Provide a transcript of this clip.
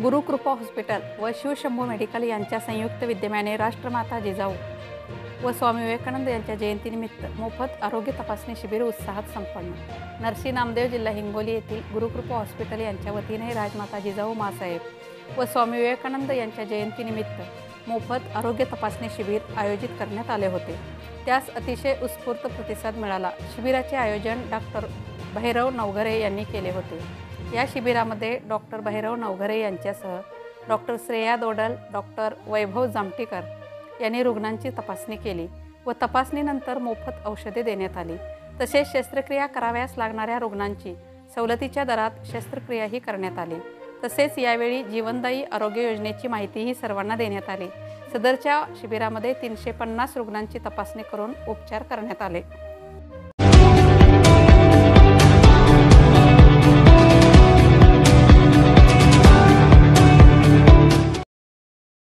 Gurukrupa hospital व Shivshambhu medical यांच्या संयुक्त विद्यमाने राष्ट्रमाता जिजाऊ व स्वामी विवेकानंद यांच्या जयंतीनिमित्त मोफत आरोग्य तपासणी शिबिर उत्साहात संपन्न। नरसी नामदेव, जिल्हा हिंगोली येथील गुरुकृपा हॉस्पिटल यांच्या वतीने राजमाता जिजाऊ मासाहेब व स्वामी विवेकानंद यांच्या जयंतीनिमित्त मोफत आरोग्य तपासणी शिबिर आयोजित करण्यात आले होते। त्यास अतिशय उत्स्फूर्त प्रतिसाद मिळाला। शिबिराचे आयोजन डॉक्टर भैरव नवघरे यांनी केले होते। या शिबिरामध्ये डॉक्टर भैरव नवघरे यांच्यासह डॉक्टर श्रेया दोडल, डॉक्टर वैभव जामटीकर यांनी रुग्णांची तपासणी केली व तपासणीनंतर मोफत औषधे देण्यात आली। तसेच शस्त्रक्रिया कराव्यास लागणाऱ्या रुग्णांची सवलतीच्या दरात शस्त्रक्रियाही करण्यात आली। तसेच यावेळी जीवनदायी आरोग्य योजनेची माहितीही सर्वांना देण्यात आली। सदरच्या शिबिरामध्ये 350 रुग्णांची तपासणी करून उपचार करण्यात आले।